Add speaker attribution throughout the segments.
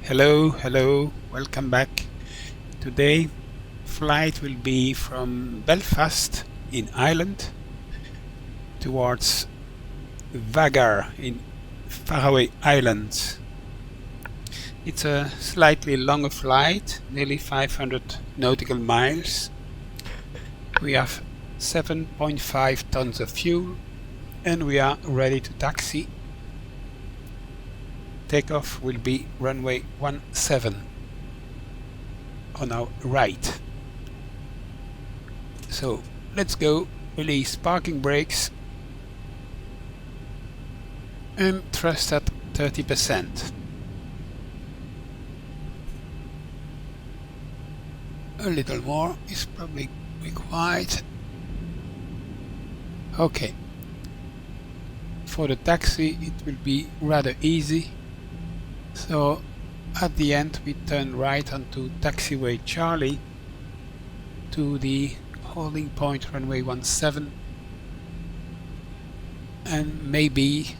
Speaker 1: Hello, welcome back. Today flight will be from Belfast in Ireland towards Vagar in Faroe Islands. It's a slightly longer flight, nearly 500 nautical miles. We have 7.5 tons of fuel and we are ready to taxi. Takeoff will be runway 17 on our right. So let's go, release parking brakes and thrust at 30%. A little more is probably required. Okay. For the taxi it will be rather easy. So at the end we turn right onto taxiway Charlie to the holding point runway 17, and maybe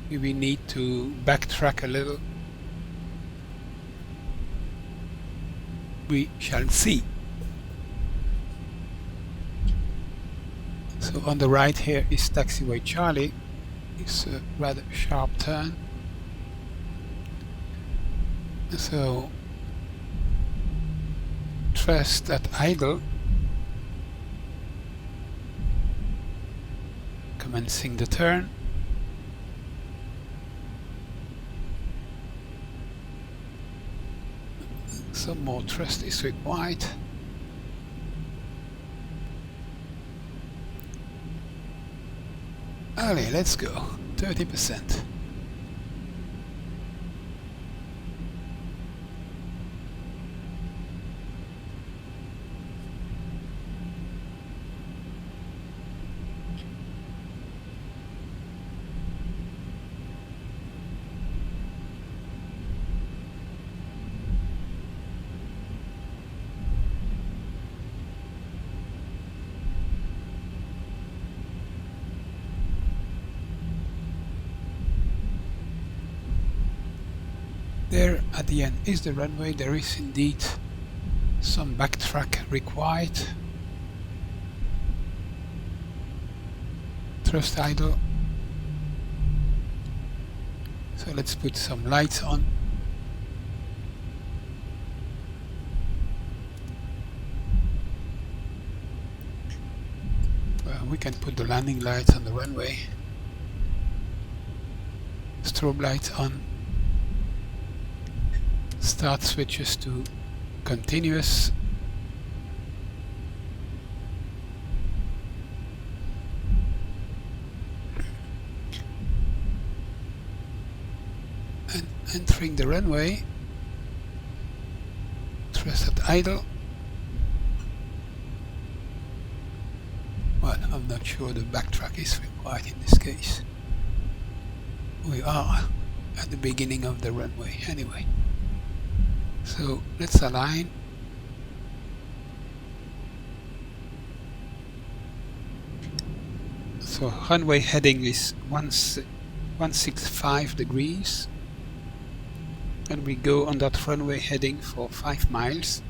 Speaker 1: we need to backtrack a little. We shall see. So on the right here is taxiway Charlie. It's a rather sharp turn. So thrust at idle, commencing the turn. Some more thrust is required. Allez, let's go. 30%. There at the end is the runway. There is indeed some backtrack required. Thrust idle. So let's put some lights on. Well, we can put the landing lights on the runway. Strobe lights on. Start switches to continuous. And entering the runway, thrust at idle. Well, I'm not sure the backtrack is required in this case. We are at the beginning of the runway anyway. So let's align. So runway heading is 165 degrees, and we go on that runway heading for 5 miles,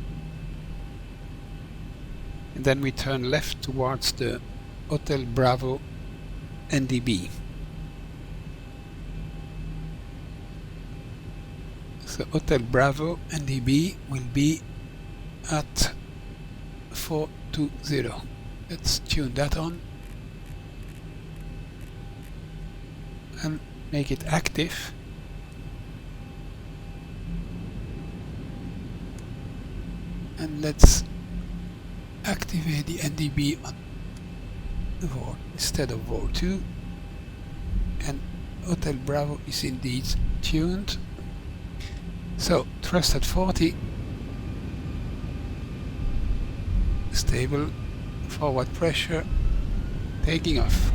Speaker 1: and then we turn left towards the Hotel Bravo NDB. So Hotel Bravo NDB will be at 420. Let's tune that on and make it active. And let's activate the NDB on VOR instead of VOR2. And Hotel Bravo is indeed tuned. So thrust at 40, stable, forward pressure, taking off.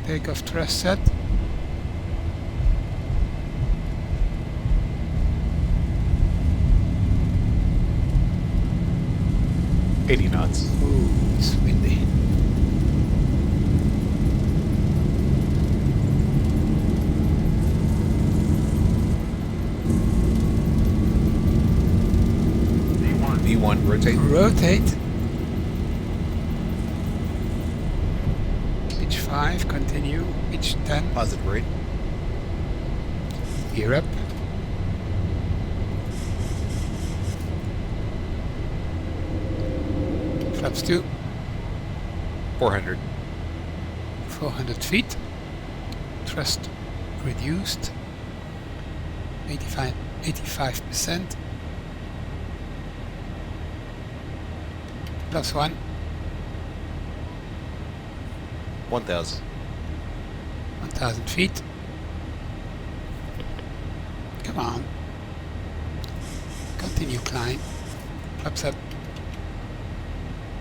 Speaker 1: Takeoff thrust set.
Speaker 2: $80 knots.
Speaker 1: Ooh, it's windy.
Speaker 2: E1, rotate.
Speaker 1: Rotate. Pitch 5, continue. Pitch 10.
Speaker 2: Positive rate.
Speaker 1: Gear up. Flaps 2.
Speaker 2: 400.
Speaker 1: 400 feet. Thrust reduced. 85%. Plus 1.
Speaker 2: 1000.
Speaker 1: 1000 feet. Come on. Continue climb. Flaps up.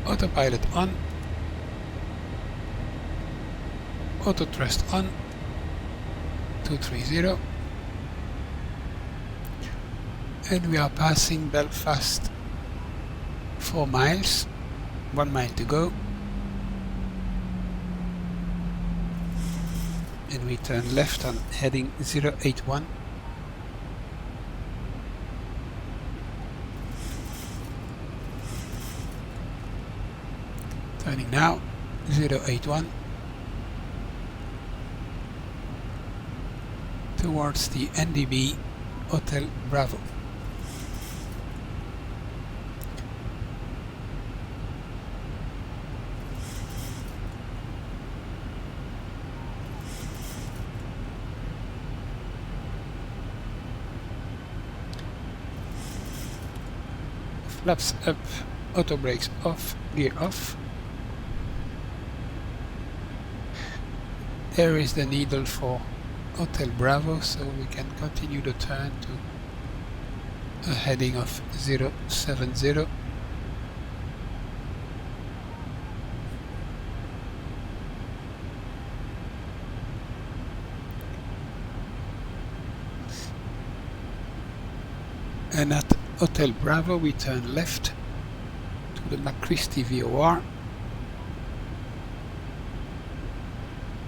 Speaker 1: Autopilot on. Auto thrust on. 230. And we are passing Belfast 4 miles. 1 mile to go. And we turn left on heading 081. Turning now 081 towards the NDB Hotel Bravo. Flaps up, auto brakes off, gear off. There is the needle for Hotel Bravo, so we can continue the turn to a heading of 070. And at Hotel Bravo we turn left to the McChristie VOR,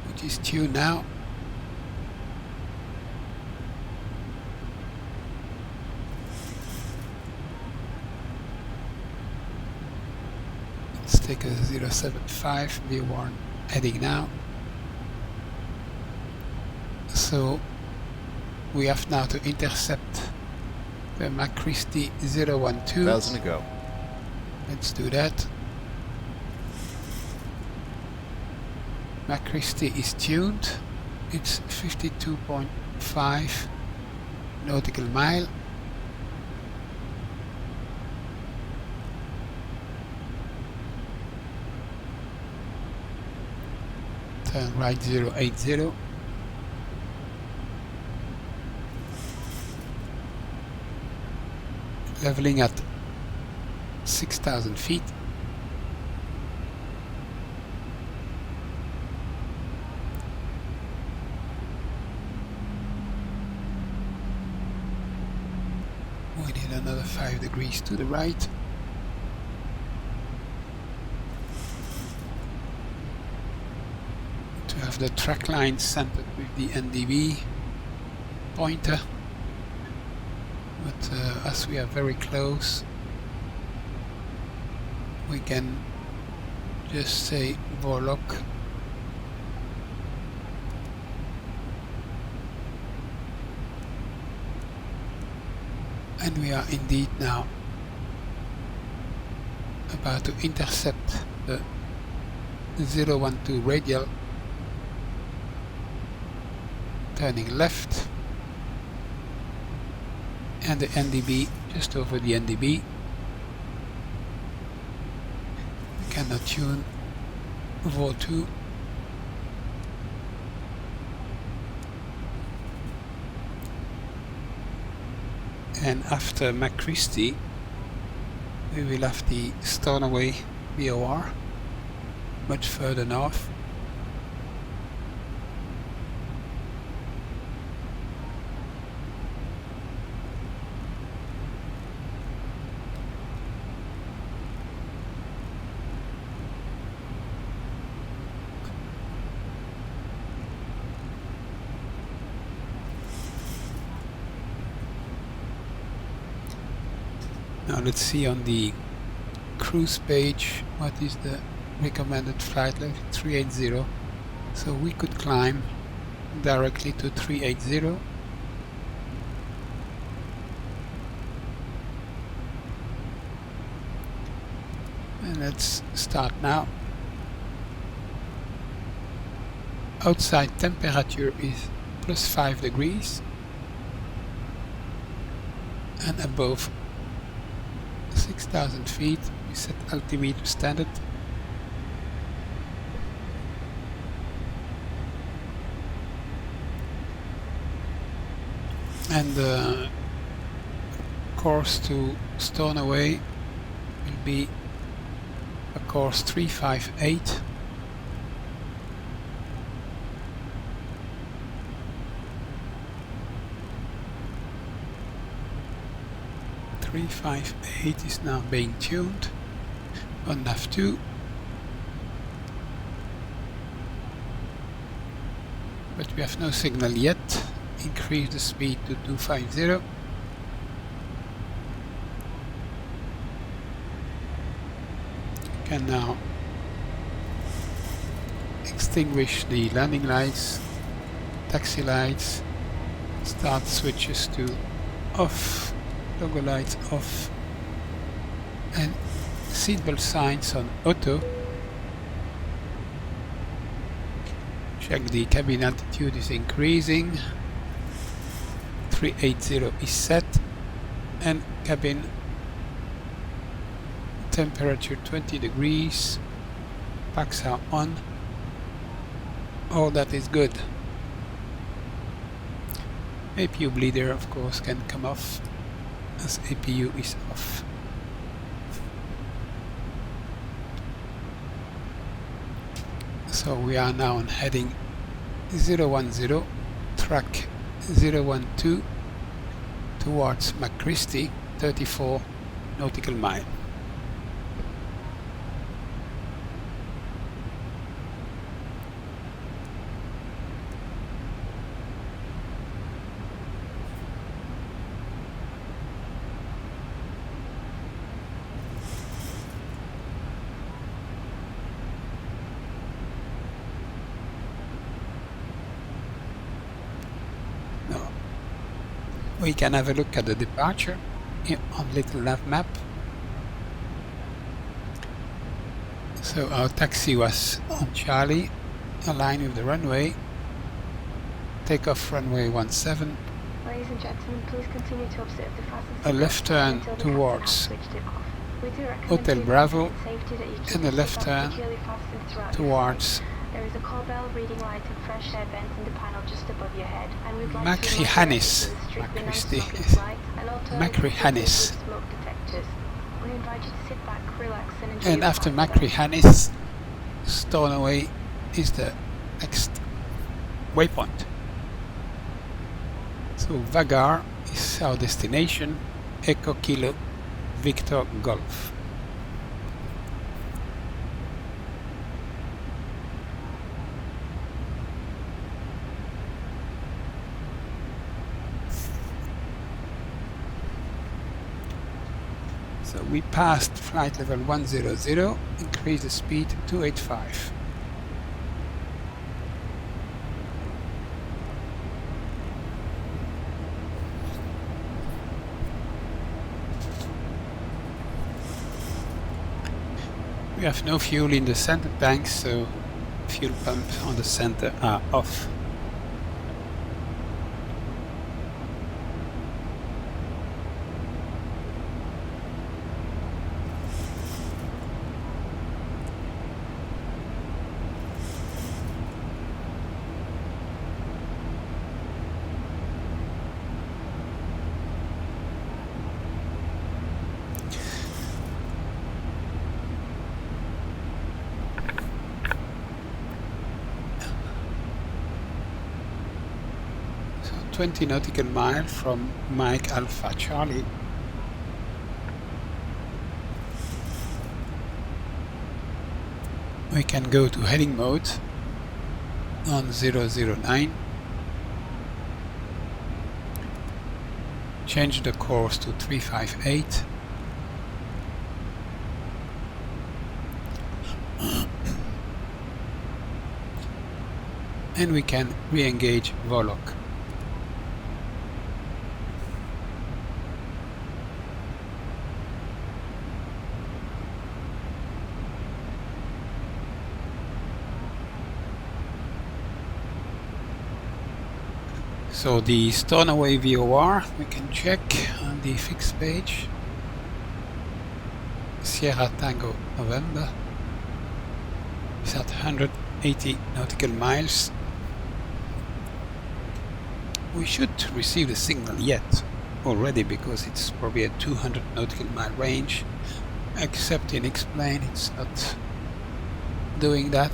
Speaker 1: which is tuned now. Let's take a 075 VOR heading now. So we have now to intercept the McChristie 012.
Speaker 2: 1000 to go.
Speaker 1: Let's do that. McChristie is tuned. It's 52.5 nautical mile. Turn right 080. Leveling at 6,000 feet. We need another 5 degrees to the right. To have the track line centered with the NDB pointer. But as we are very close, we can just say Vorlok. And we are indeed now about to intercept the 012 radial, turning left, and the NDB just over the NDB. We cannot tune VO2. And after McChristie we will have the Stornoway VOR much further north. Now let's see on the cruise page what is the recommended flight level. 380. So we could climb directly to 380. And let's start now. Outside temperature is plus 5 degrees and above 6,000 feet we set altimeter standard. And the course to Stornoway will be a course 358. is now being tuned on nav2, but we have no signal yet. Increase the speed to 250. You can now extinguish the landing lights, taxi lights, start switches to off, logo lights off, and seatbelt signs on auto. Check the cabin altitude is increasing. 380 is set, and cabin temperature 20 degrees. Packs are on. All that is good. APU bleeder of course can come off, as APU is off. So we are now on heading 010, track 012 towards McChristie, 34 nautical mile. We can have a look at the departure on little nav map. So our taxi was on Charlie, aligned with the runway. Takeoff runway 17.
Speaker 3: Ladies and gentlemen, please continue to observe the fasten
Speaker 1: A left turn towards Hotel Bravo, and a left turn towards
Speaker 3: There is a call bell, reading light, and fresh air vent in the panel just above your head. And we'd like
Speaker 1: McChristie. McChristie.
Speaker 3: smoke detectors. We invite you to sit back, relax, and enjoy.
Speaker 1: And after McChristie, Stornoway is the next waypoint. So Vagar is our destination. Echo Kilo Victor Golf. So we passed flight level 100, increase the speed to 285. We have no fuel in the center tanks, so fuel pumps on the center are off. So 20 nautical miles from Mike Alpha Charlie. We can go to heading mode on 009. Change the course to 358 and we can re-engage Volok. So the Stornoway VOR we can check on the fixed page. Sierra Tango November is at 180 nautical miles. We should receive the signal yet already because it's probably a 200 nautical mile range, except in X-plane it's not doing that.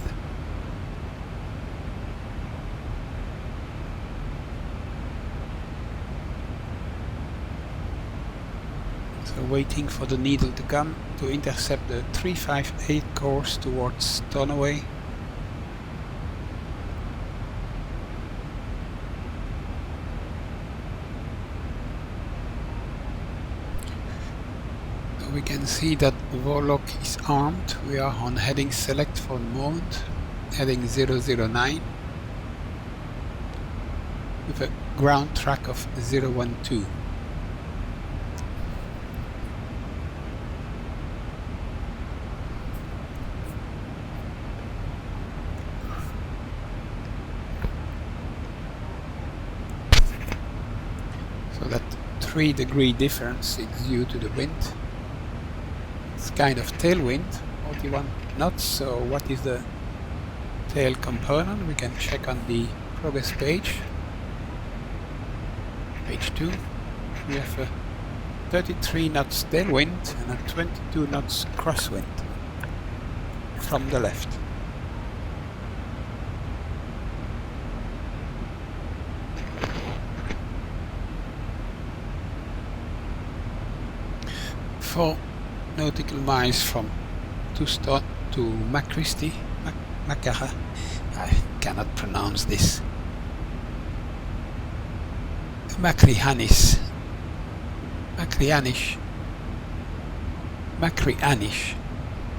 Speaker 1: So waiting for the needle to come to intercept the 358 course towards Stornoway. So we can see that Volok is armed. We are on heading select for the moment, heading 009 with a ground track of 012. So that 3-degree difference is due to the wind. It's kind of tailwind, 41 knots. So what is the tail component? We can check on the progress page. Page 2. We have a 33 knots tailwind and a 22 knots crosswind from the left. Four nautical miles from to Makristi, Makara. I cannot pronounce this. Makrianish.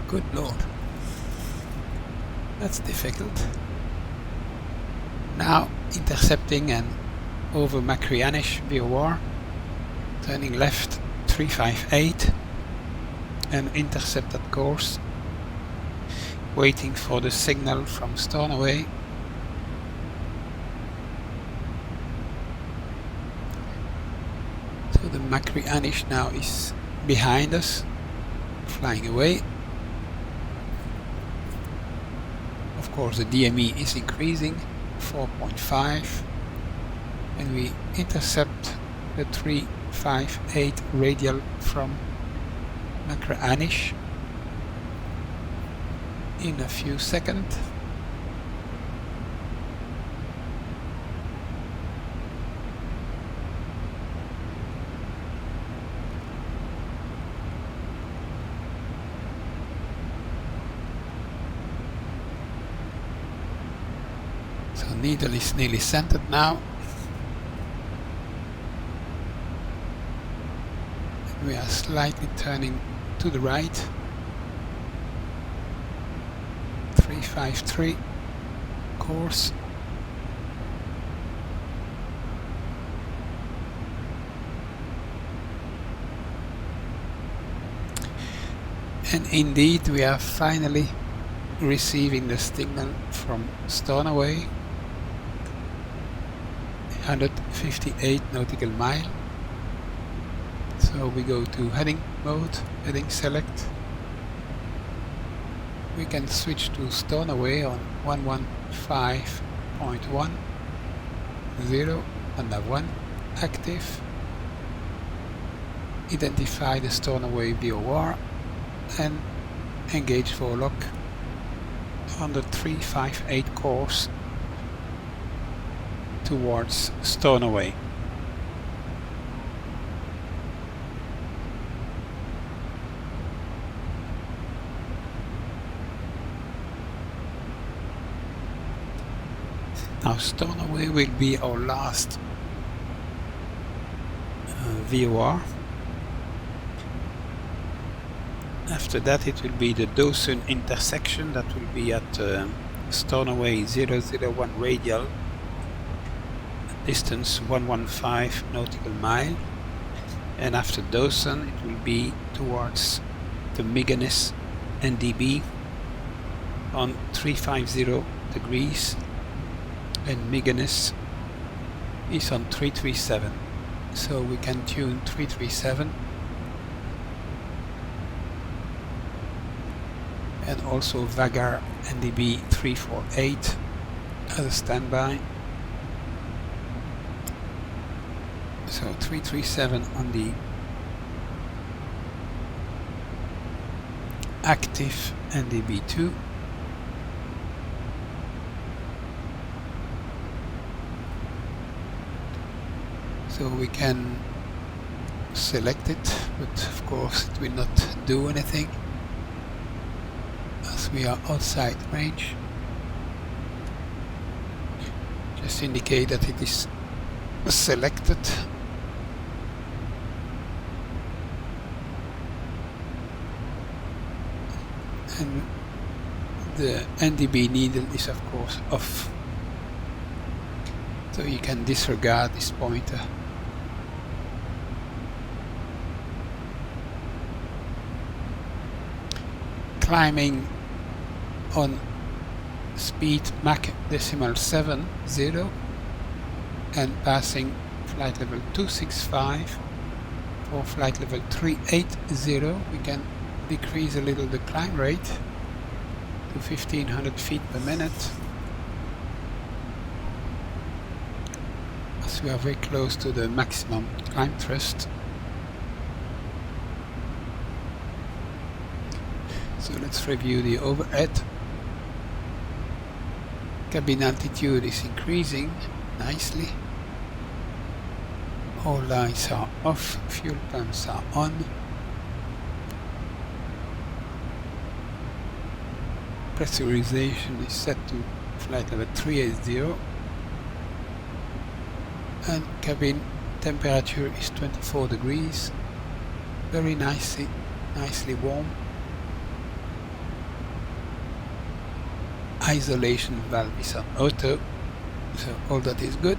Speaker 1: Good lord. That's difficult. Now intercepting and over Makrianish VOR, turning left 358 and intercept that course, waiting for the signal from Stornoway. So the Makrianish now is behind us, flying away. Of course the DME is increasing, 4.5, and we intercept the 358 radial from Makrianish in a few seconds. So needle is nearly centered now. And we are slightly turning to the right. 353 course. And indeed we are finally receiving the signal from Stornoway, 158 nautical mile. So we go to heading mode, heading select. We can switch to Stornoway on 115.10 under 1 active. Identify the Stornoway VOR and engage Volok on the 358 course towards Stornoway. Now Stornoway will be our last VOR. After that it will be the Dosun intersection that will be at Stornoway 001 radial, distance 115 nautical mile, and after Dawson it will be towards the Mykonos NDB on 350 degrees, and Mykonos is on 337, so we can tune 337 and also Vagar NDB 348 as a standby. So 337 on the active NDB2. So we can select it, but of course it will not do anything as we are outside range. Just indicate that it is selected. And the NDB needle is of course off, so you can disregard this pointer. Climbing on speed Mach 0.70 and passing flight level 265 for flight level 380, we can decrease a little the climb rate to 1500 feet per minute, as we are very close to the maximum climb thrust. So let's review the overhead. Cabin altitude is increasing nicely. All lights are off, fuel pumps are on. Pressurization is set to flight level 380. And cabin temperature is 24 degrees. Very nicely warm. Isolation valve is on auto, so all that is good.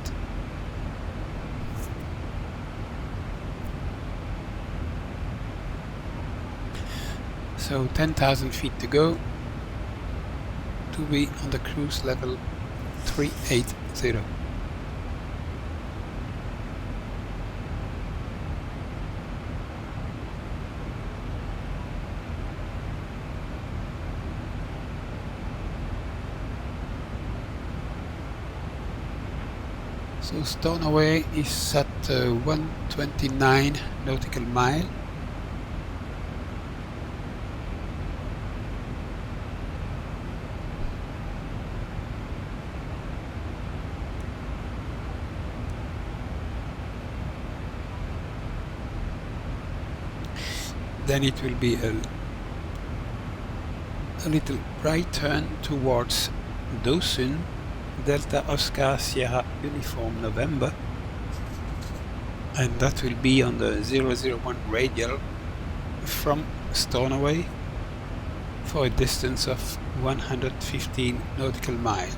Speaker 1: So 10,000 feet to go to be on the cruise level 380. So Stornoway is at 129 nautical mile. Then it will be a little right turn towards Dawson, Delta Oscar Sierra Uniform November, and that will be on the 001 radial from Stornoway for a distance of 115 nautical mile.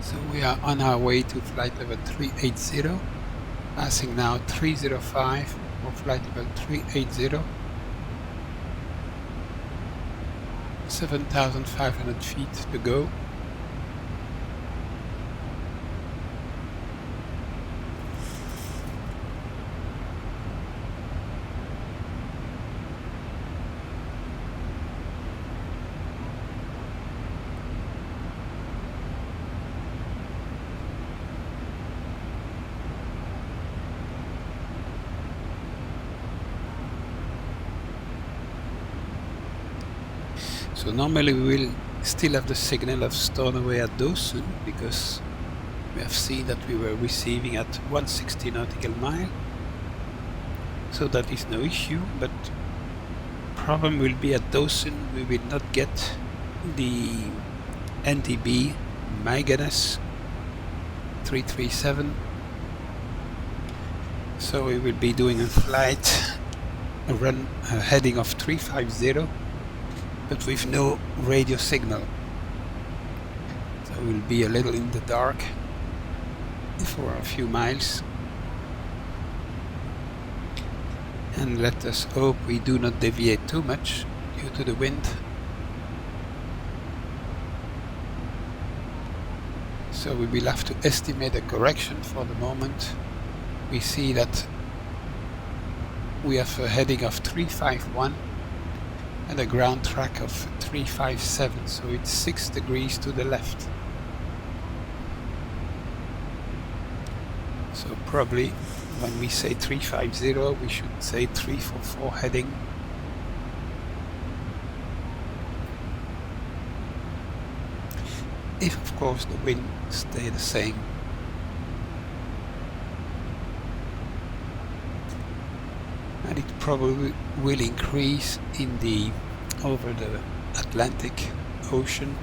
Speaker 1: So we are on our way to flight level 380, passing now 305 for flight level 380, 7,500 feet to go. So normally we will still have the signal of Stornoway at Dawson, because We have seen that we were receiving at 160 nautical mile, so that is no issue, but problem will be at Dawson we will not get the NTB Magenes 337, so we will be doing a heading of 350, but with no radio signal, so we'll be a little in the dark for a few miles, and let us hope we do not deviate too much due to the wind. So we will have to estimate a correction. For the moment we see that we have a heading of 351 and a ground track of 357, so it's 6 degrees to the left. So probably when we say 350 we should say 344 heading. If of course the wind stay the same. And it probably will increase in the over the Atlantic Ocean.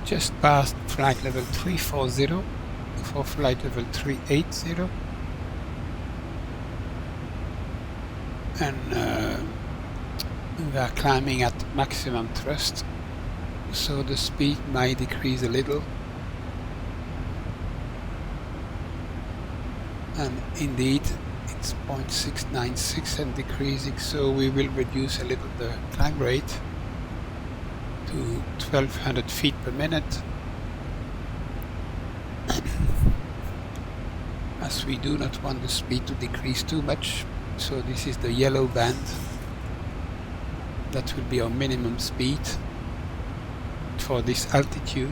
Speaker 1: Just past flight level 340 for flight level 380, and we are climbing at maximum thrust, so the speed might decrease a little, and indeed it's 0.696 and decreasing, so we will reduce a little the climb rate to 1200 feet per minute, as we do not want the speed to decrease too much. So this is the yellow band, that will be our minimum speed for this altitude.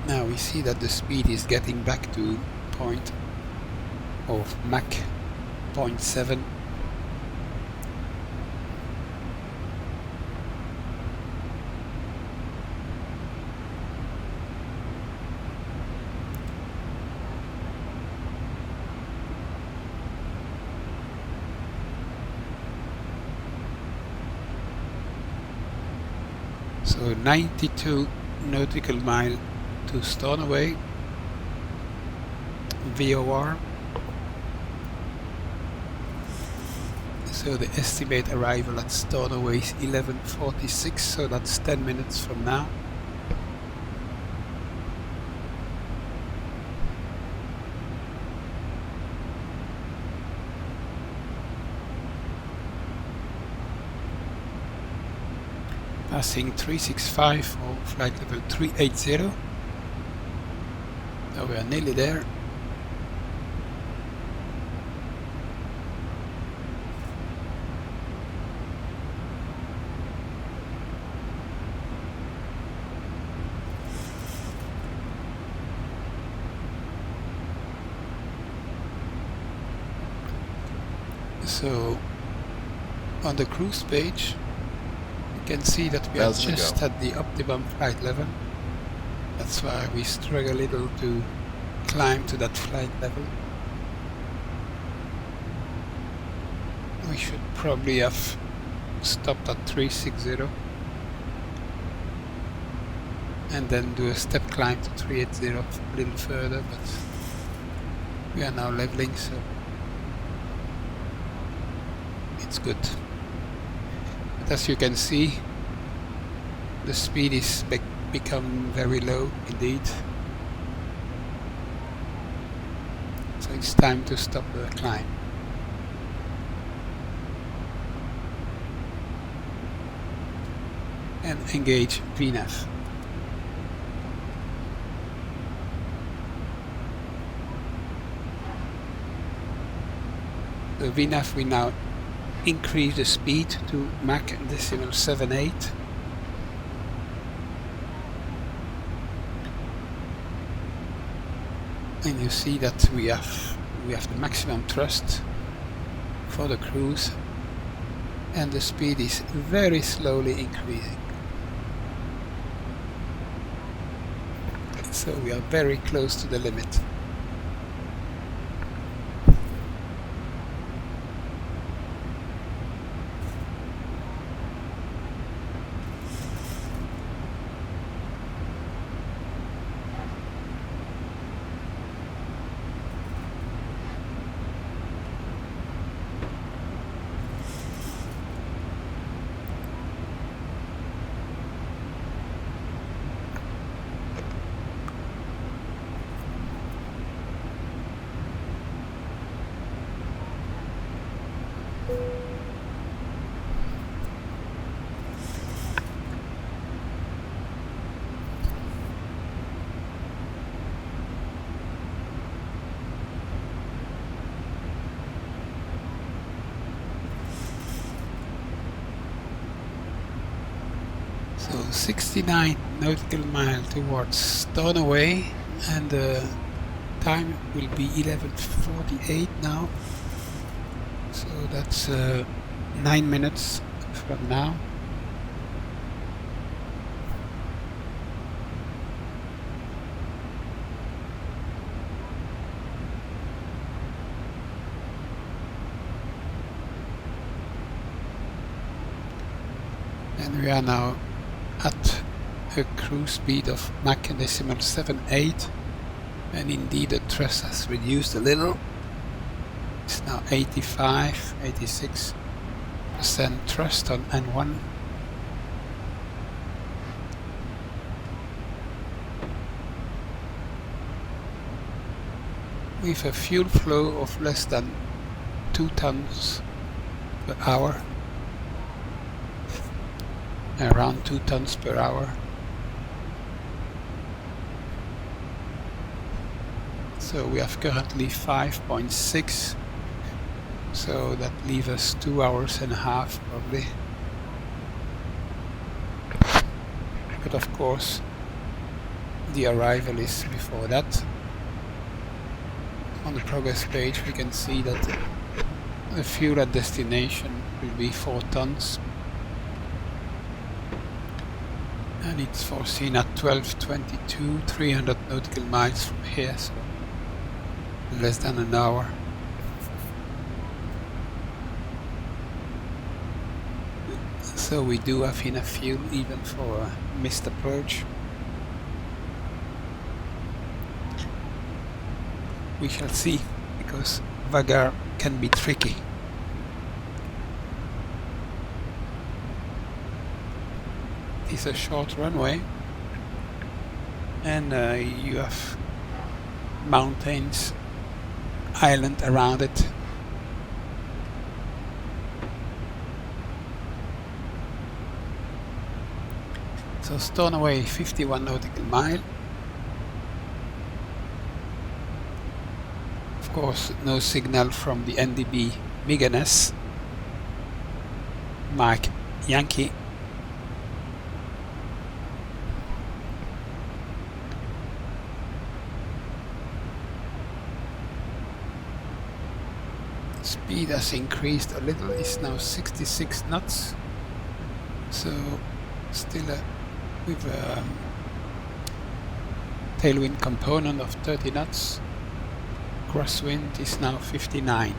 Speaker 1: Now we see that the speed is getting back to point of Mach 0.7. So 92 nautical mile to Stornoway, VOR. So the estimate arrival at Stornoway is 11:46, so that's 10 minutes from now. Passing 365 for flight level 380. So we are nearly there. So on the cruise page you can see that we are just at the optimum flight level. That's why we struggle a little to climb to that flight level. We should probably have stopped at 360 and then do a step climb to 380 a little further, but we are now leveling, so it's good. But as you can see, the speed is become very low indeed, so it's time to stop the climb. And engage VNAV. The VNAV we now increase the speed to Mach 0.78. And you see that we have the maximum thrust for the cruise, and the speed is very slowly increasing. So we are very close to the limit. So 69 nautical mile towards Stornoway, and the time will be 11:48 now. So that's 9 minutes from now. And we are now at a cruise speed of Mach 0.78, and indeed the thrust has reduced a little. It's now 86% thrust on N1. With a fuel flow of less than 2 tons per hour. Around 2 tons per hour. So we have currently 5.6, so that leaves us 2 hours and a half probably. But of course the arrival is before that. On the progress page we can see that the fuel at destination will be 4 tons. And it's foreseen at 12:22, 300 nautical miles from here, so less than an hour. So we do have enough fuel even for a missed approach. We shall see, because Vagar can be tricky. It's a short runway, and you have mountains, island around it. So Stornoway 51 nautical mile. Of course no signal from the NDB Miganes. Mike Yankee. Speed has increased a little, it's now 66 knots, so still with a tailwind component of 30 knots. Crosswind is now 59.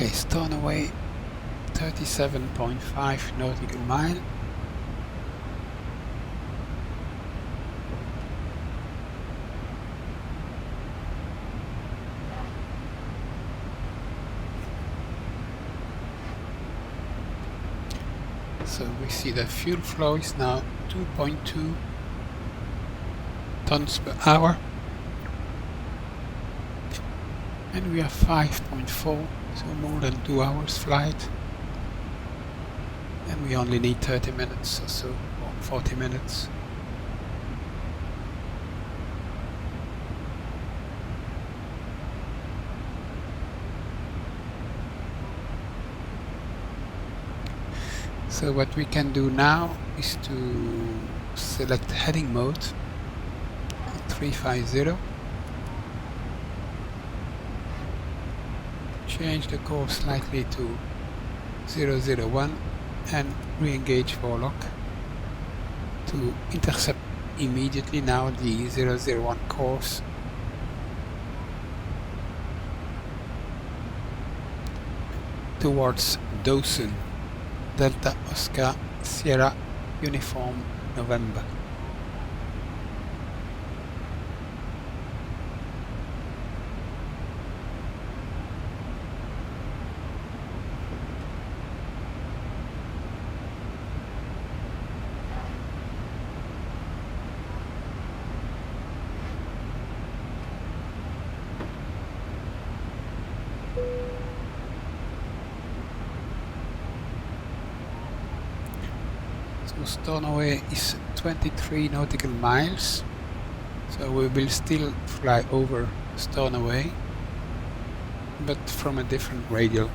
Speaker 1: Okay, Stornoway 37.5 nautical mile. So we see the fuel flow is now 2.2 tons per hour, and we have 5.4, so more than 2 hours flight, and we only need 30 minutes or so, or 40 minutes. So what we can do now is to select heading mode on 350, change the course slightly to 001 and re-engage forelock to intercept immediately now the 001 course. Towards Dawson, Delta Oscar Sierra Uniform November. So Stornoway is 23 nautical miles, so we will still fly over Stornoway, but from a different radial,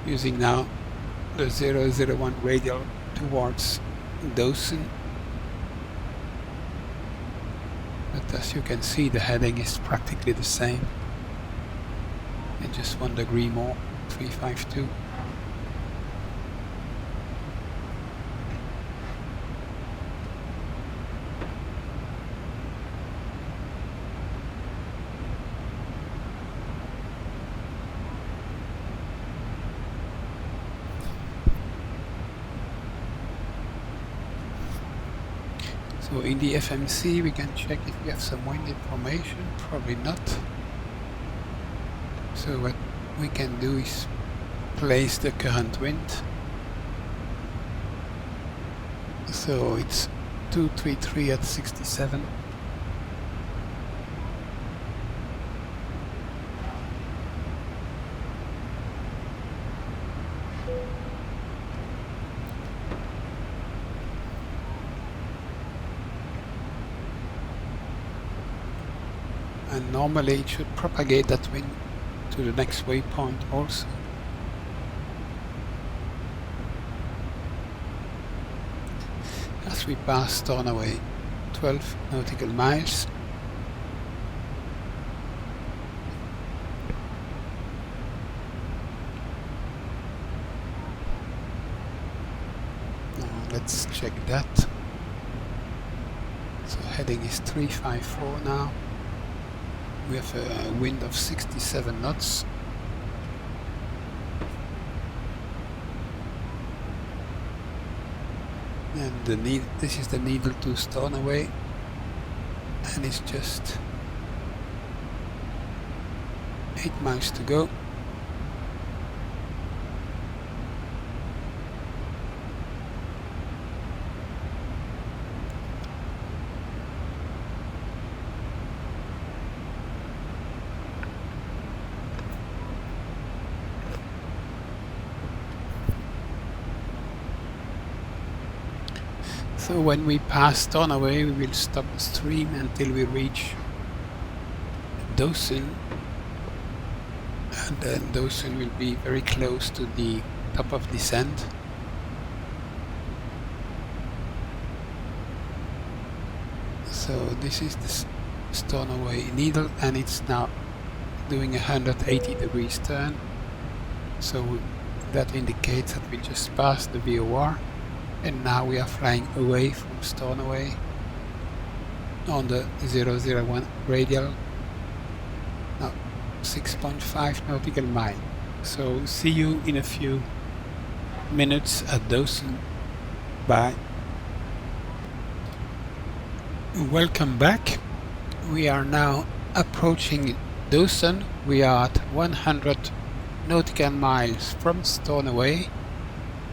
Speaker 1: using now the 001 radial towards Dawson. But as you can see, the heading is practically the same, and just 1 degree more, 352. So in the FMC we can check if we have some wind information, probably not. So what we can do is place the current wind. So it's 233 at 67. And normally it should propagate that wind to the next waypoint also. As we pass Stornoway, 12 nautical miles. Now let's check that. So heading is 354 now. We have a wind of 67 knots. And this is the needle to Stornoway, and it's just 8 miles to go. So when we pass Stornoway, we will stop the stream until we reach Dawson, and then Dawson will be very close to the top of descent. So this is the Stornoway needle, and it's now doing 180 degrees turn. So that indicates that we just passed the VOR. And now we are flying away from Stornoway on the 001 radial. Now 6.5 nautical mile. So see you in a few minutes at Dawson. Bye. Welcome back. We are now approaching Dawson. We are at 100 nautical miles from Stornoway,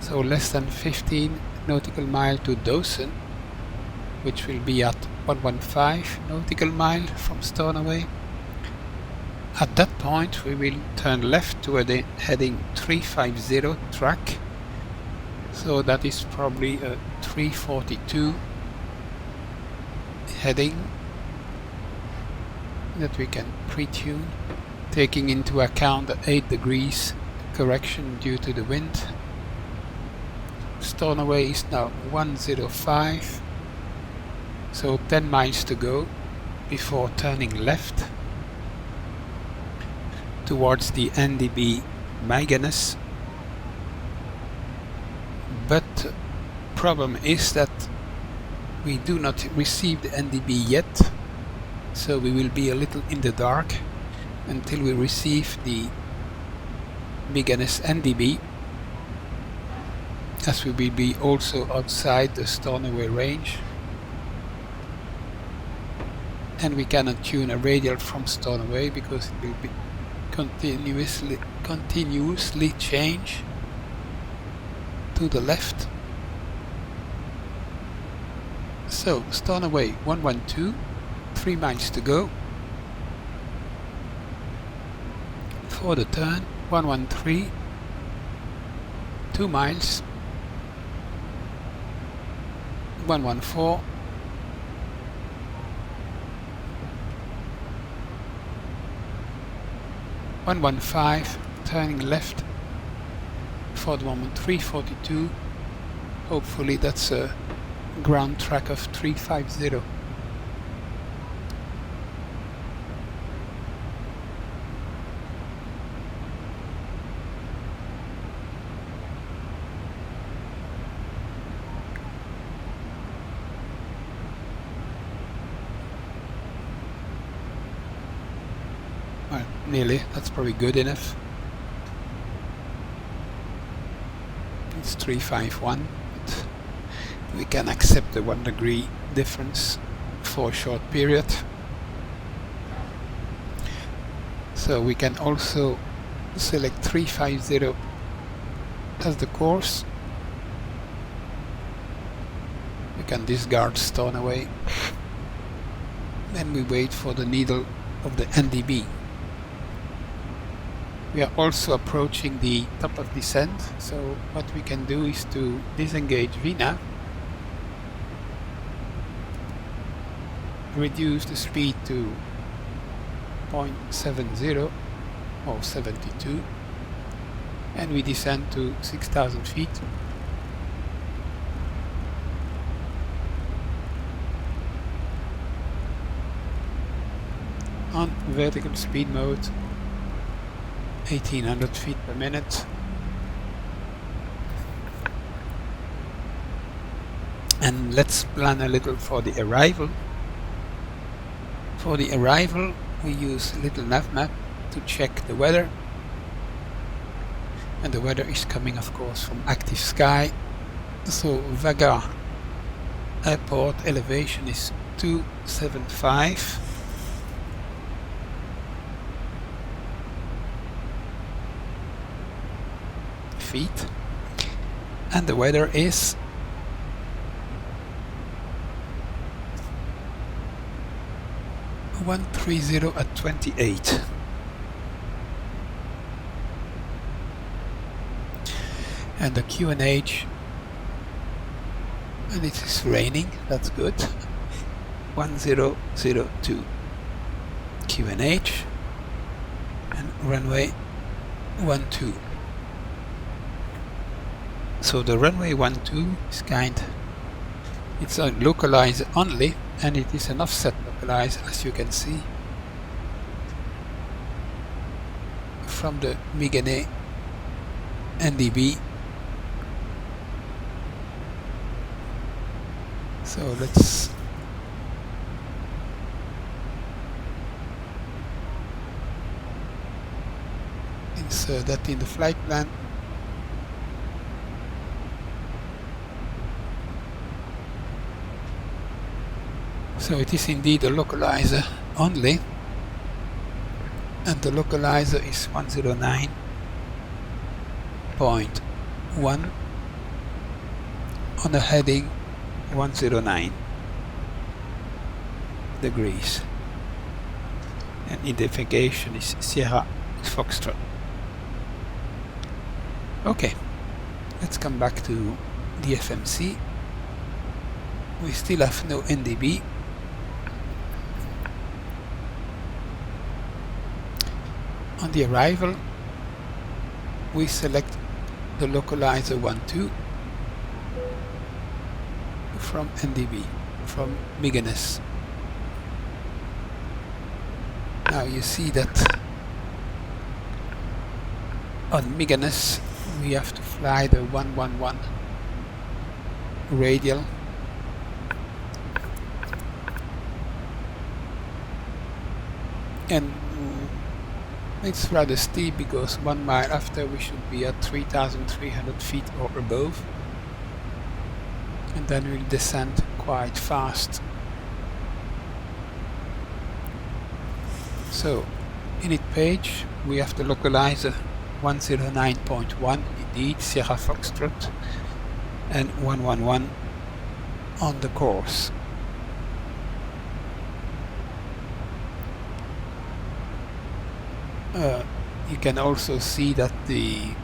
Speaker 1: so less than 15 nautical mile to Dawson, which will be at 115 nautical mile from Stornoway. At that point we will turn left to heading 350 track, so that is probably a 342 heading that we can pre-tune, taking into account the 8 degrees correction due to the wind. Stornoway is now 105, so 10 miles to go before turning left towards the NDB Magennis. But problem is that we do not receive the NDB yet, so we will be a little in the dark until we receive the Magennis NDB, as we will be also outside the Stornoway range, and we cannot tune a radial from Stornoway because it will be continuously change to the left. So Stornoway 112, 3 miles to go. For the turn 113, 2 miles. 114, 115, turning left. For the moment 342. Hopefully that's a ground track of 350. Well, nearly, that's probably good enough. It's 351, but we can accept the 1 degree difference for a short period. So we can also select 350 as the course. We can discard Stornoway. Then we wait for the needle of the NDB. We are also approaching the top of descent, so what we can do is to disengage VNAV, reduce the speed to 0.70 or 72, and we descend to 6,000 feet. On vertical speed mode, 1800 feet per minute. And let's plan a little for the arrival. For the arrival we use a little nav map to check the weather, and the weather is coming of course from active sky. So Vaga airport elevation is 275. Feet, and the weather is 130 at 28. And the QNH, and it is raining, that's good. 1002 QNH and runway 12. So the runway 12 is it's a localize only, and it is an offset localize, as you can see from the Magennis NDB. So let's insert that in the flight plan. So it is indeed a localizer only, and the localizer is 109.1 on a heading 109 degrees, and identification is Sierra Foxtrot. Okay, let's come back to the FMC. We still have no NDB. On the arrival, we select the localizer 12 from NDB, from Mykonos. Now you see that on Mykonos we have to fly the 111 radial, and it's rather steep because 1 mile after we should be at 3,300 feet or above, and then we'll descend quite fast. So init page we have the localizer 109.1, indeed Sierra Foxtrot, and 111 on the course. You can also see that the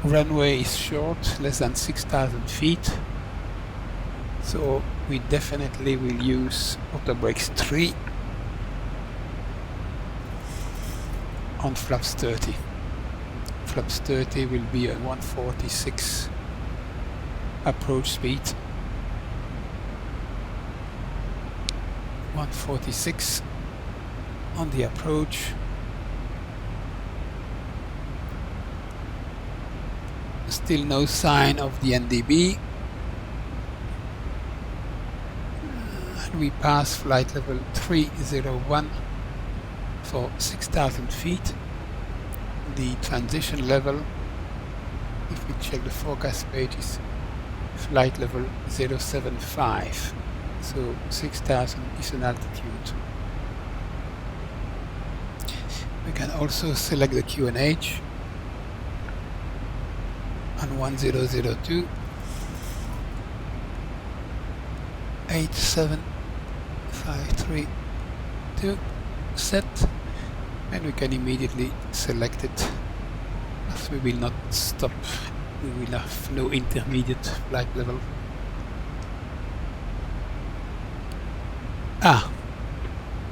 Speaker 1: runway is short, less than 6,000 feet, so we definitely will use auto brakes 3 on flaps 30. Flaps 30 will be a 146 approach speed. 146 on the approach. Still no sign of the NDB. And we pass flight level 301 for 6,000 feet. The transition level, if we check the forecast page, is flight level 075. So 6,000 is an altitude. We can also select the QNH on 1002 87532 set, and we can immediately select it, as we will not stop. We will have no intermediate flight level.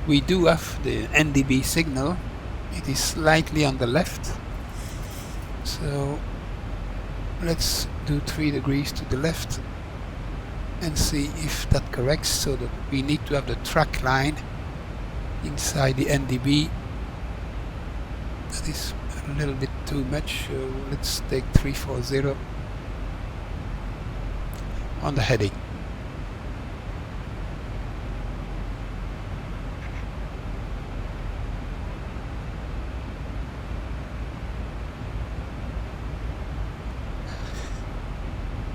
Speaker 1: We do have the NDB signal. It is slightly on the left, so let's do 3 degrees to the left and see if that corrects, so that we need to have the track line inside the NDB. That is a little bit too much, so let's take 340 on the heading.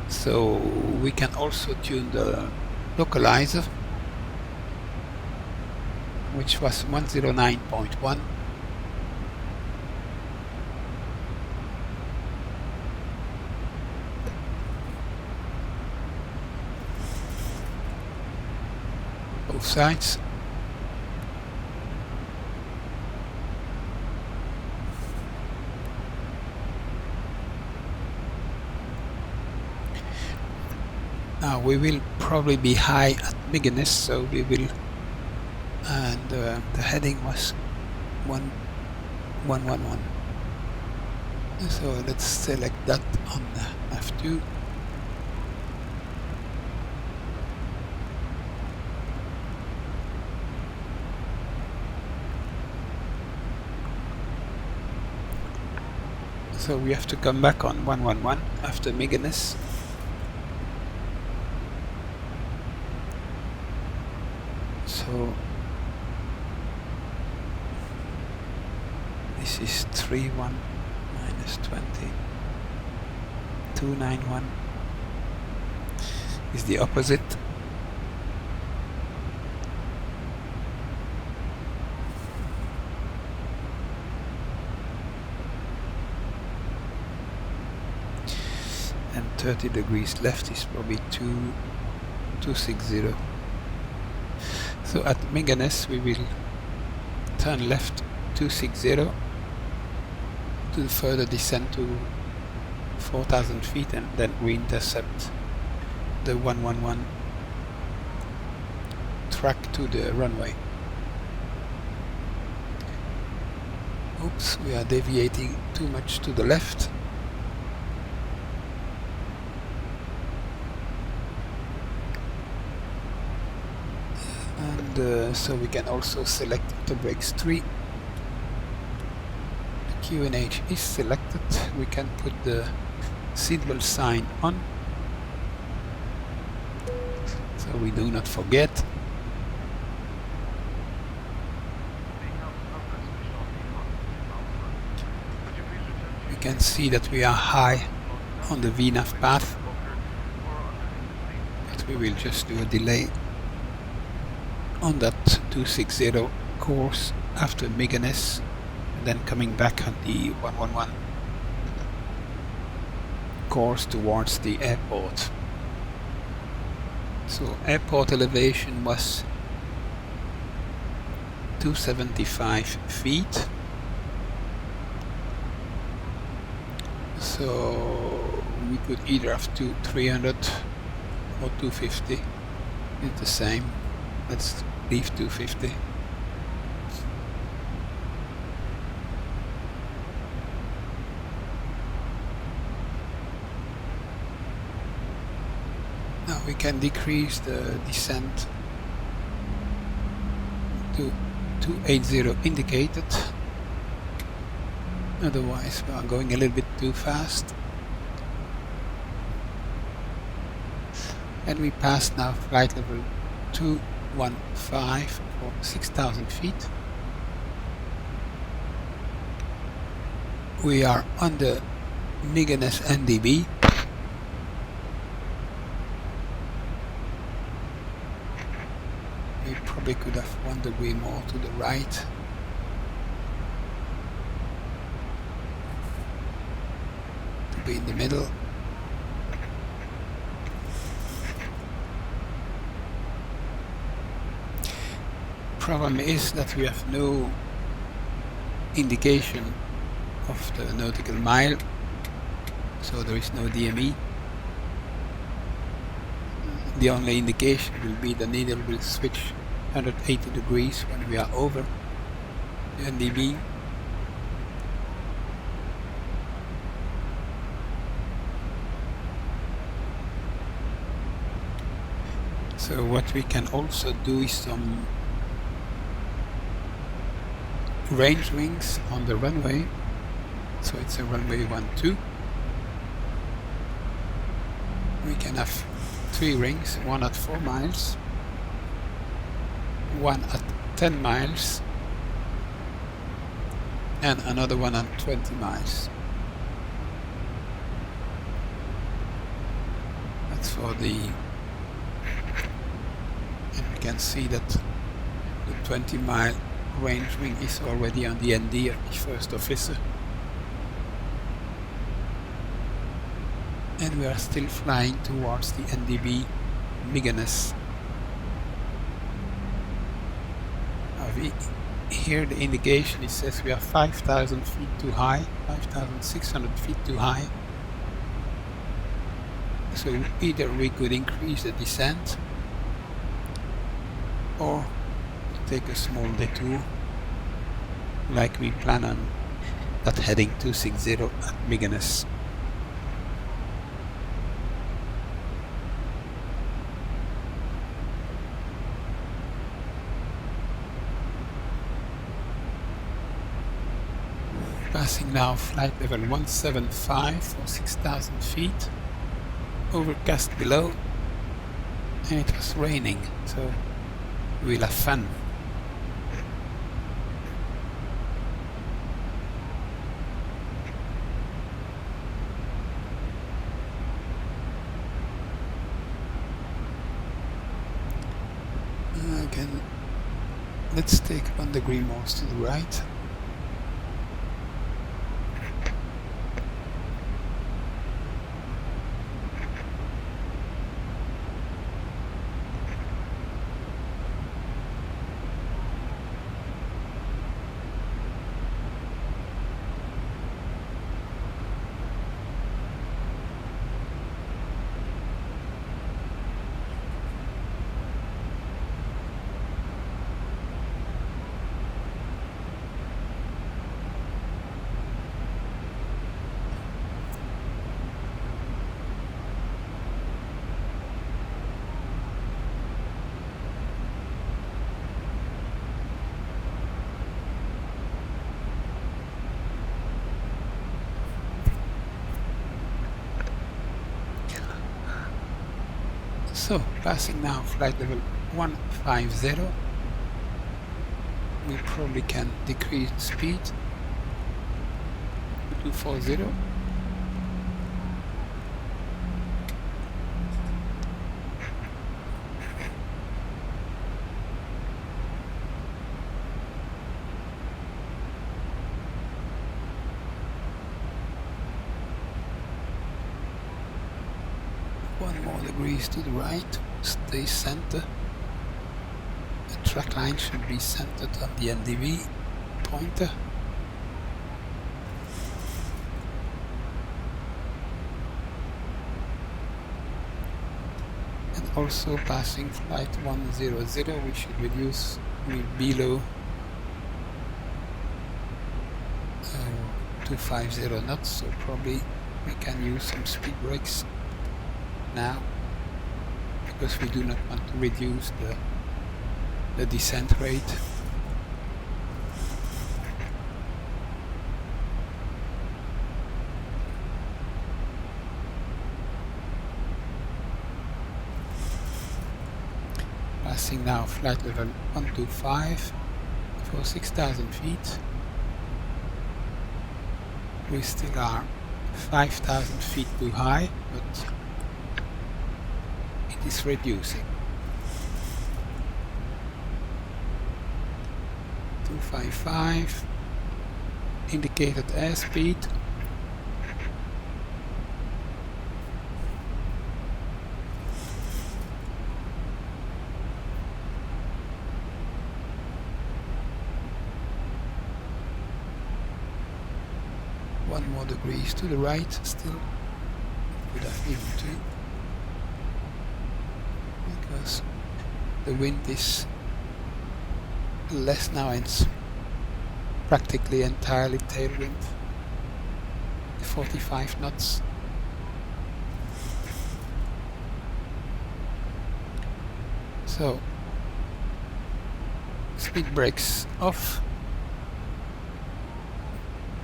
Speaker 1: So we can also tune the localizer, which was 109.1. Both sides. Now we will probably be high at Mykonos, so we will, and the heading was 1111. So let's select that on the F2. So we have to come back on 111 after Mykonos. So this is 3190. minus 20. 291 is the opposite. And 30 degrees left is probably 260. So at Meganes we will turn left 260 to further descend to 4,000 feet and then we intercept the 111 track to the runway. Oops, we are deviating too much to the left. And so we can also select auto brakes 3. The QNH is selected. We can put the seatbelt sign on, so we do not forget. We can see that we are high on the VNAV path, but we will just do a delay on that 260 course after Meganes, and then coming back on the 111 course towards the airport. So airport elevation was 275 feet. So we could either have 300 or 250. It's the same. Let's leave 250. Now we can decrease the descent to 280 indicated. Otherwise we are going a little bit too fast. And we pass now flight level 215 for 6,000 feet. We are on the Meganes NDB. We probably could have 1 degree more to the right. To be in the middle. Problem is that we have no indication of the nautical mile, so there is no DME. The only indication will be the needle will switch 180 degrees when we are over the NDB. So what we can also do is some range wings on the runway. So it's a runway 12. We can have 3 rings, one at 4 miles, one at 10 miles, and another one at 20 miles. That's for the, and we can see that the 20-mile range wing is already on the ND of the first officer. And we are still flying towards the NDB Meganes. Here the indication, it says we are 5,000 feet too high, 5,600 feet too high. So either we could increase the descent or take a small detour like we plan on that heading 260 at Meganes. Passing now flight level 175 for 6,000 feet, overcast below, and it was raining, so we'll have fun. Let's take 1 degree more to the right. So, passing now flight level 150. We probably can decrease speed to 240. Degrees to the right, stay center. The track line should be centered on the NDV pointer. And also passing flight 100, we should reduce below 250 knots, so probably we can use some speed brakes now, because we do not want to reduce the descent rate. Passing now flight level 125 for 6,000 feet. We still are 5,000 feet too high, but is reducing. 255 indicated airspeed. One more degrees to the right still. Could have even two. Because the wind is less now, and it's practically entirely tailwind, 45 knots. So speed brakes off.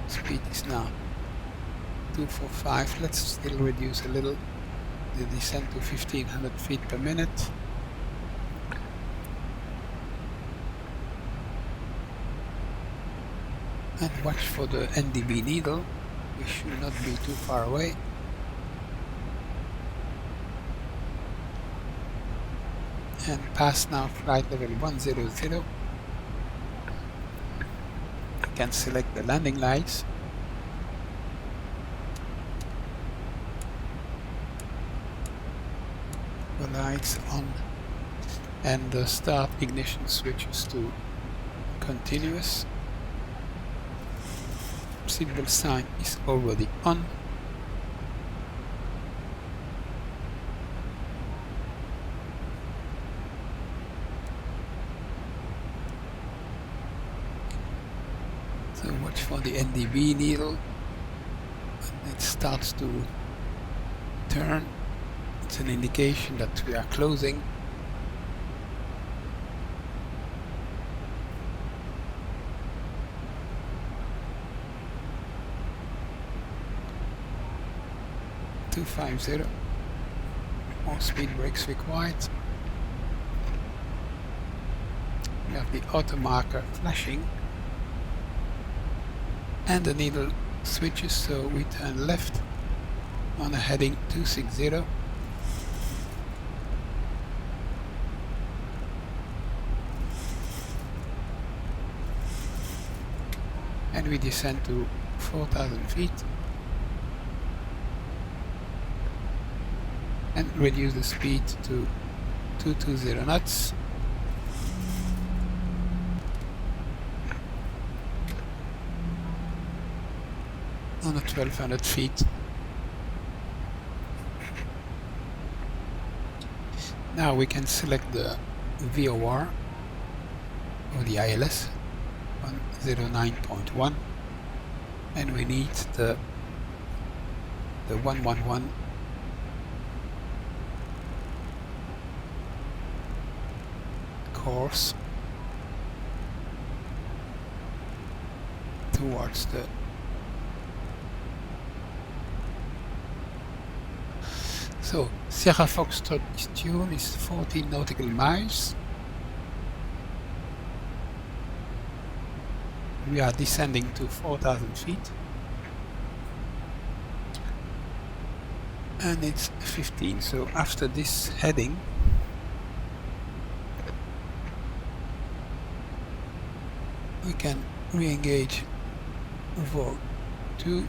Speaker 1: Speed is now 245. Let's still reduce a little the descent to 1500 feet per minute. And watch for the NDB needle. We should not be too far away. And pass now flight level 100. You can select the landing lights. The lights on, and the start ignition switches to continuous. Symbol sign is already on. So watch for the NDB needle. When it starts to turn, it's an indication that we are closing. More speed brakes required. We have the auto marker flashing and the needle switches, so we turn left on a heading 260. and we descend to 4,000 feet and reduce the speed to 220 knots. On the 1200 feet. Now we can select the VOR or the ILS 109.1, and we need the 111 course towards the So, Sierra Foxtrot tune is 14 nautical miles. We are descending to 4,000 feet. And it's 15, so after this heading, we can re-engage VOR 2.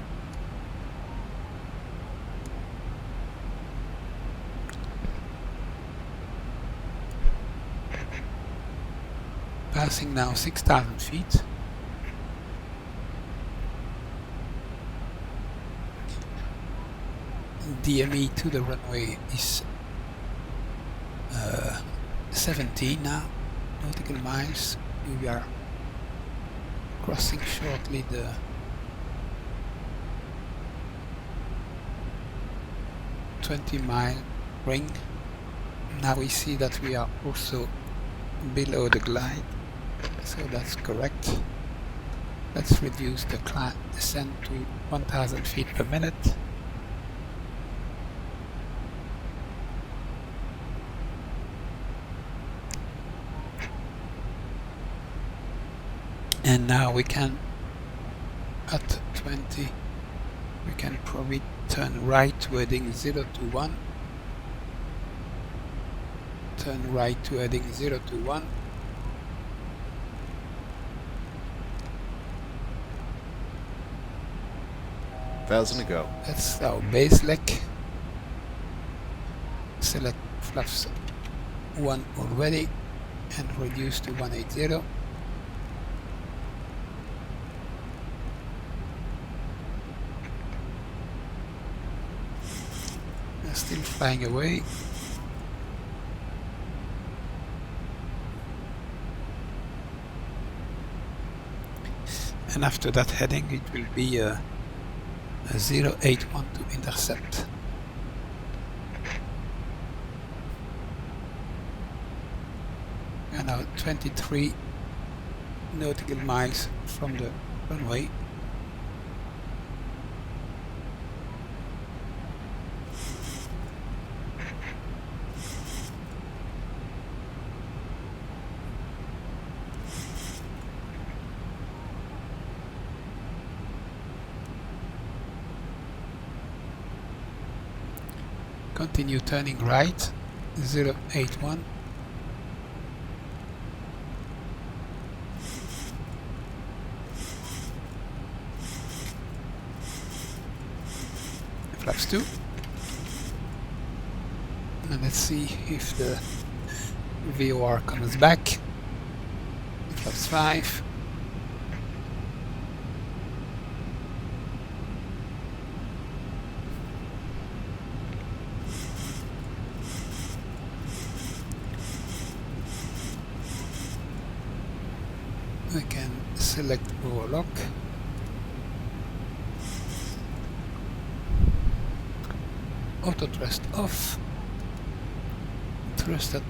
Speaker 1: Passing now 6,000 feet. DME to the runway is 17 now nautical miles. We are crossing shortly the .20-mile ring. Now we see that we are also below the glide, so that's correct. Let's reduce the descent to 1,000 feet per minute. And now we can, at 20, we can probably turn right to heading 021. Turn right to heading 021.
Speaker 2: Thousand to go.
Speaker 1: That's our base leg. Select flaps 1 already and reduce to 180. Still flying away. And after that heading it will be a 081 to intercept. We are now 23 nautical miles from the runway. Continue turning right, 081. Flaps 2. And let's see if the VOR comes back. Flaps 5. We can select overlock. Auto thrust off. Thrust at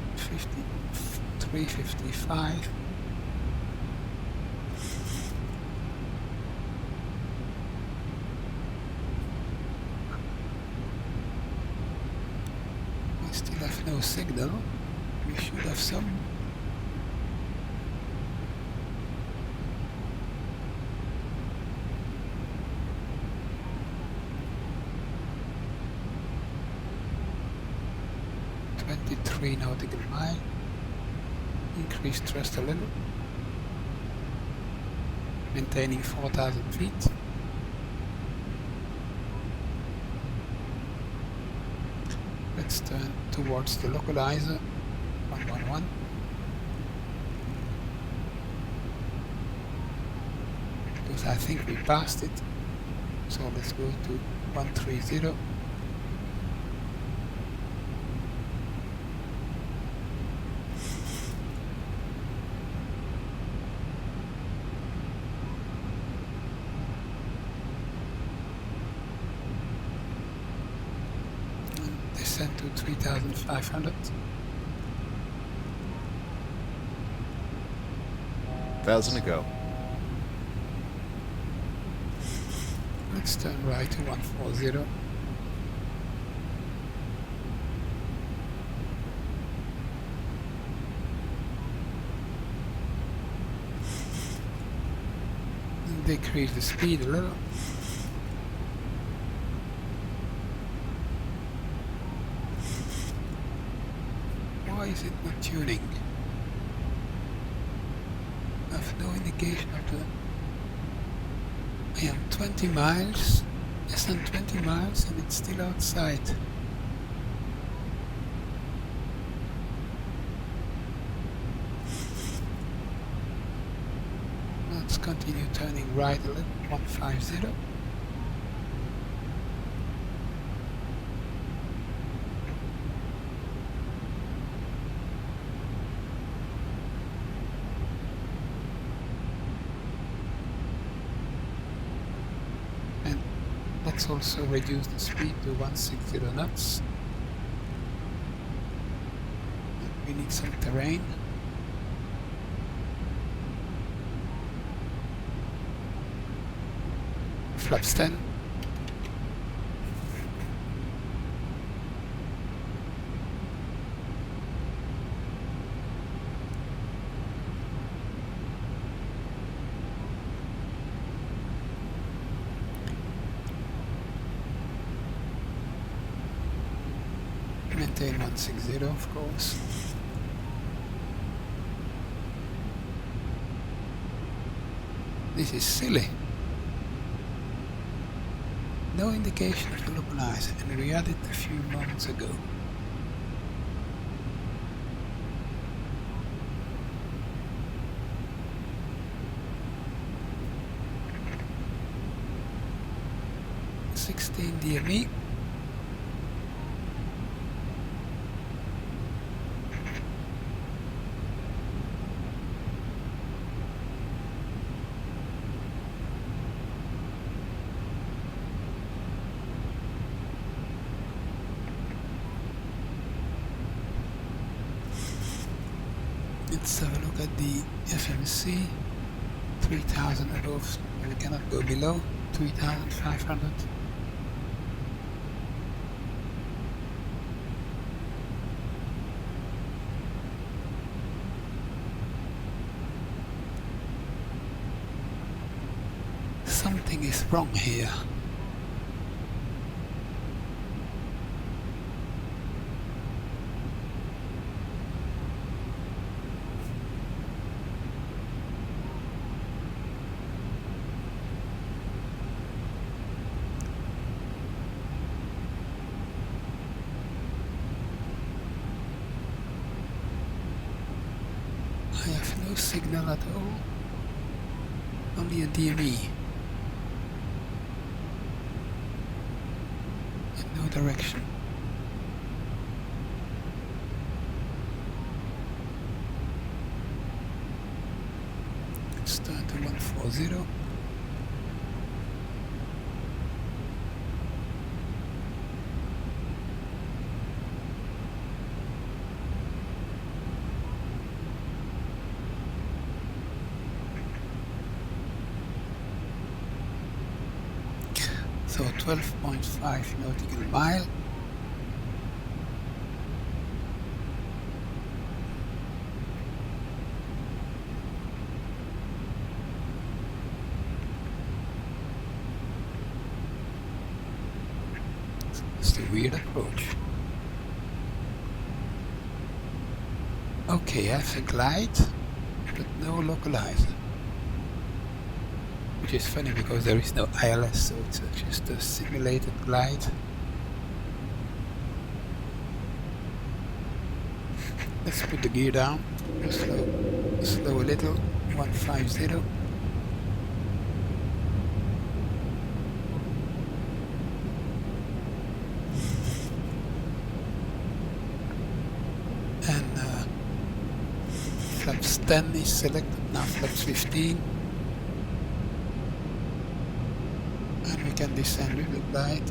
Speaker 1: 53.55. We still have no signal. We should have some. Nautical mile. Increase thrust a little. maintaining 4,000 feet. Let's turn towards the localizer 111. Because I think we passed it. So let's go to 130. Descend to 3,500.
Speaker 2: 1,000 to go.
Speaker 1: Let's turn right to 140. And decrease the speed a little. Why is it not tuning? I have no indication of the... I am 20 miles, less than 20 miles, and it's still outside. Let's continue turning right a little, 150. Let's also reduce the speed to 160 knots. We need some terrain. Flaps 10. Maintain 160, of course. This is silly. No indication of the localizer, and we had it a few moments ago. DME. Let's have a look at the FMC. 3,000 above, we cannot go below 3,500. Something is wrong here. I have no signal at all, only a DME and no direction. Let's turn to 140. So 12.5 nautical mile. It's the weird approach. Okay, I have a glide, but no localizer. which is funny because there is no ILS, so it's just a simulated glide. Let's put the gear down, slow a little, 150. And flaps 10 is selected, now flaps 15. And we can descend with the glide.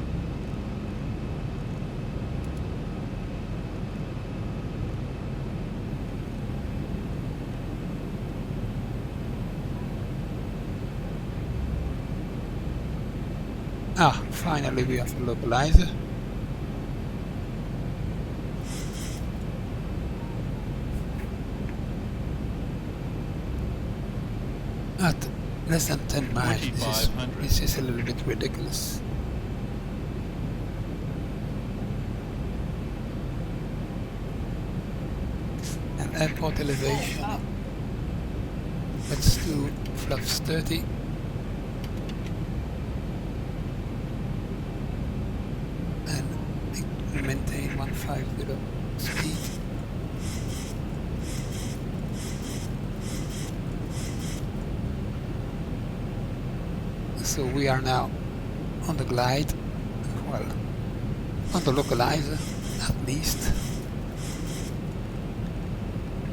Speaker 1: Ah, finally we have a localizer. At less than 10 miles, this is a little bit ridiculous. And airport elevation, let's do flaps 30. And maintain 150 speed. So we are now on the glide, well, on the localizer at least.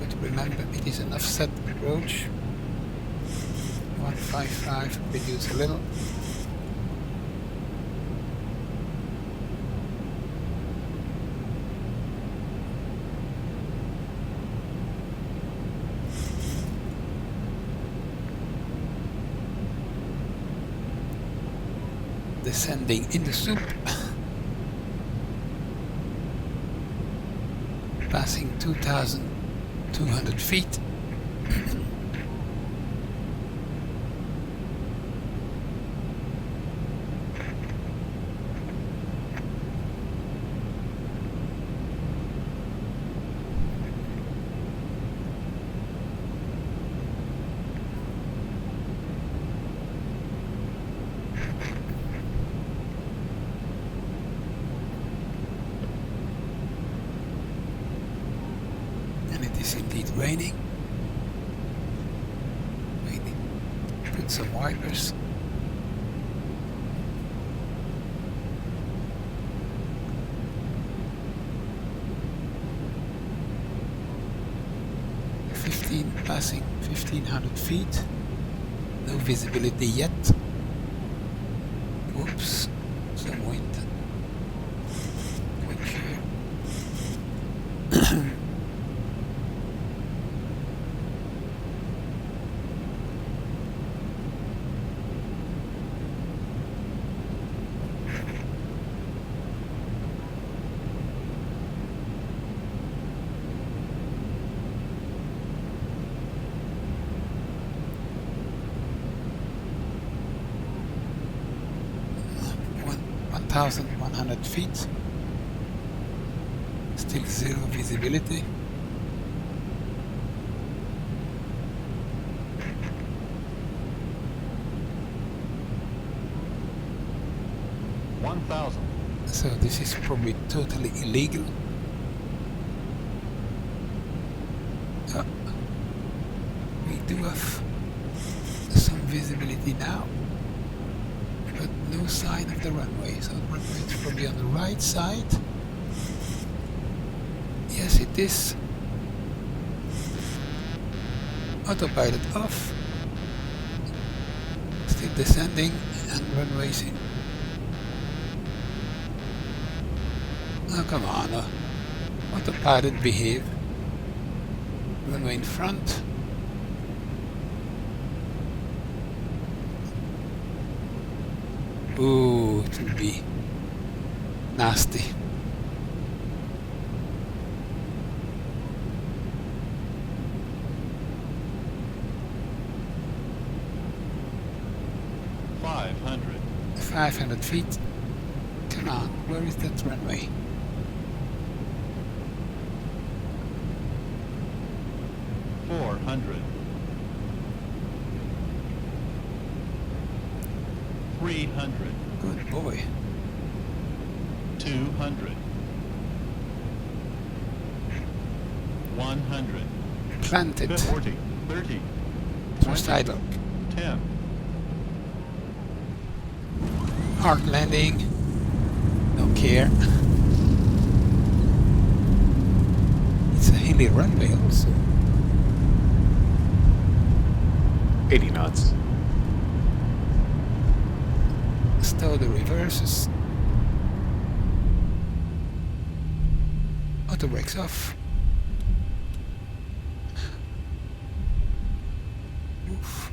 Speaker 1: But remember, it is an offset approach. 155, reduce a little. Descending in the soup, passing 2,200 feet. Indeed raining. Put some wipers. Passing 1,500 feet. No visibility yet. Whoops, some wind. Quick here. 1,100 feet. Still zero visibility. So this is probably totally illegal. We do have some visibility now, but no sign of the runway. So the runway is probably on the right side. Yes, it is. Autopilot off. Still descending and runways in. Oh, come on. Autopilot behave. Runway in front. Ooh, it will be nasty.
Speaker 2: $500.
Speaker 1: 500 feet. Come on, where is that runway?
Speaker 2: 300.
Speaker 1: Good boy.
Speaker 2: 200. 100.
Speaker 1: Planted.
Speaker 2: 40. 30.
Speaker 1: Thrust idle.
Speaker 2: 10.
Speaker 1: Hard landing. No care. It's a hilly runway also.
Speaker 4: 80 knots.
Speaker 1: Stow the reverses. Auto brakes off. Oof.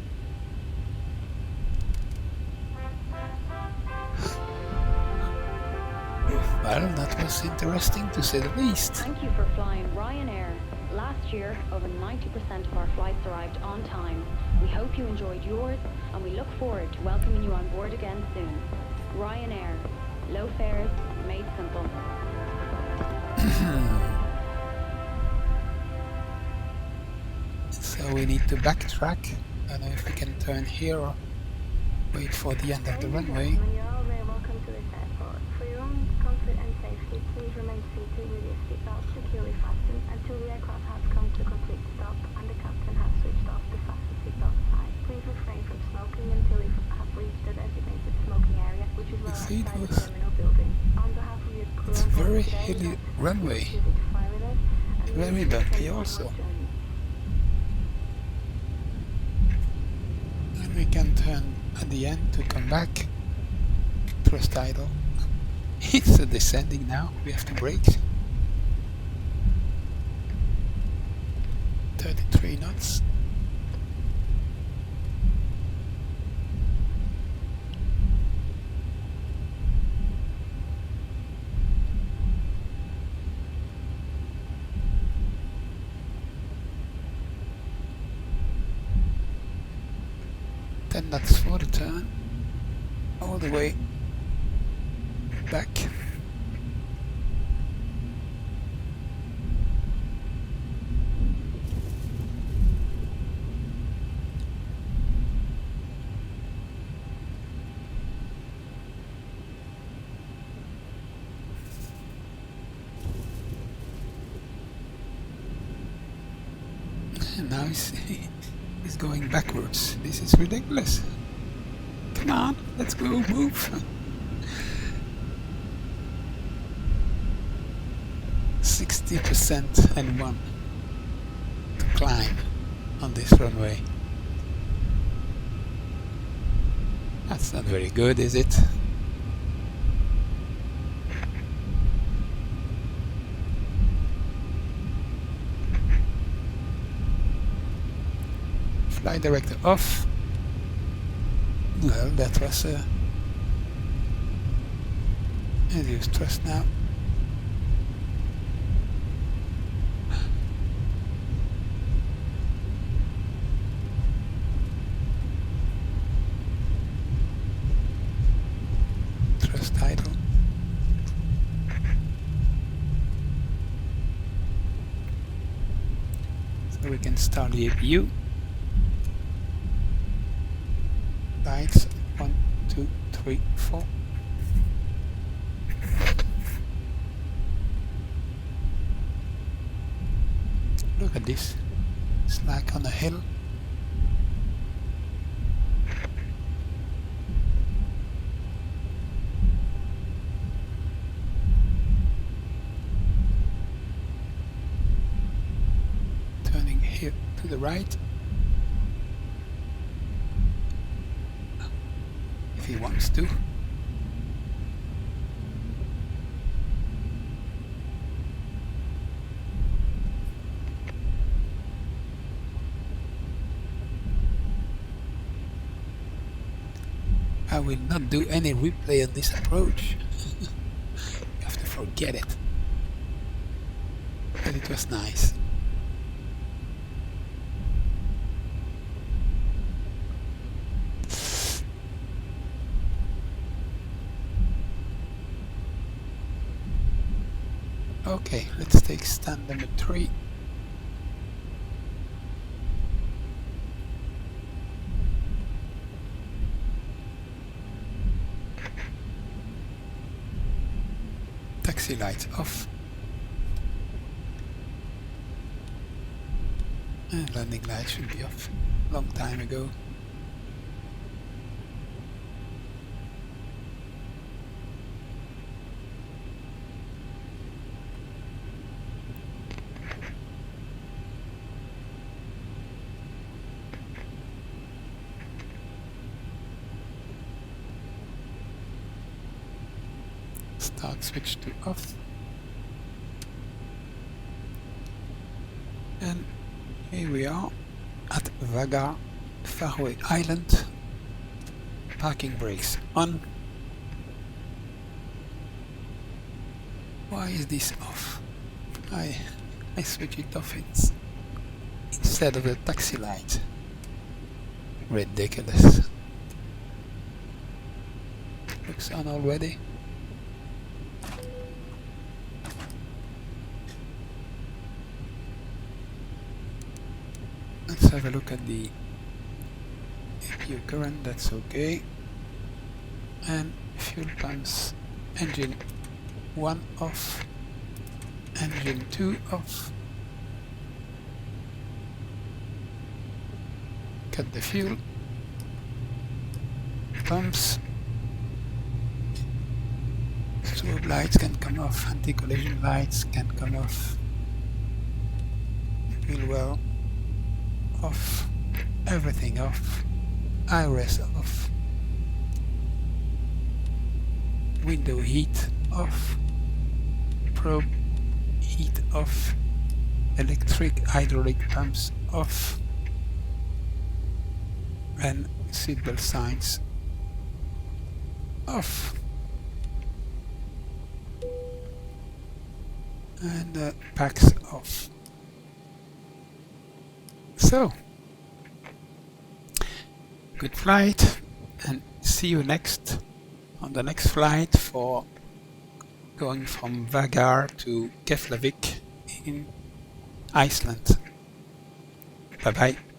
Speaker 1: Well, that was interesting to say the least.
Speaker 5: Thank you for flying Ryanair. Last year, over 90% of our flights arrived on time. We hope you enjoyed yours, and we look forward to welcoming you on board again soon. Ryanair. Low fares, made simple.
Speaker 1: So we need to backtrack. I don't know if we can turn here or wait for the end of the runway.
Speaker 3: When you're all very welcome to this airport. For your own comfort and safety, please remain seated with your seatbelt securely fastened until the aircraft has come to a complete stop and the captain has switched off the fasten seatbelt sign. Please refrain from smoking until you have reached the designated smoking area, which is well
Speaker 1: See, it
Speaker 3: outside the
Speaker 1: was-
Speaker 3: terminal building. On behalf of your crew
Speaker 1: It's
Speaker 3: and
Speaker 1: very
Speaker 3: passengers,
Speaker 1: hilly
Speaker 3: we'd like to
Speaker 1: runway.
Speaker 3: thank you to fly with us, and we
Speaker 1: Very
Speaker 3: wish you a
Speaker 1: bumpy
Speaker 3: safe
Speaker 1: also.
Speaker 3: onward journey.
Speaker 1: And we can turn at the end to come back. Thrust idle. It's descending now. We have to brake. 33 knots. Then that's for the turn. All the way back. And now he's going backwards. This is ridiculous. Come on, let's go, move. 60% and 1 to climb on this runway. That's not very good, is it? Flight director off. Well, that was and use thrust now. Thrust idle. So we can start the APU. Lights 1, 2, 3, 4. Look at this. It's like on a hill. Turning here to the right. If he wants to. I will not do any replay on this approach. You have to forget it. But it was nice. Okay, let's take stand number 3. taxi lights off. And landing lights should be off long time ago. Start switch to off. And here we are at Vagar, Faroe Island. Parking brakes on. Why is this off? I switch it off instead of the taxi light. Ridiculous. Looks on already. Let's have a look at the APU current, that's okay. And fuel pumps, engine 1 off, engine 2 off. Cut the fuel. Pumps. Strobe lights can come off, anti-collision lights can come off. Wheel well off, everything off, iris off, window heat off, probe heat off, electric hydraulic pumps off, and seatbelt signs off. And packs off. So, good flight, and see you next on the next flight for going from Vagar to Keflavik in Iceland. Bye bye.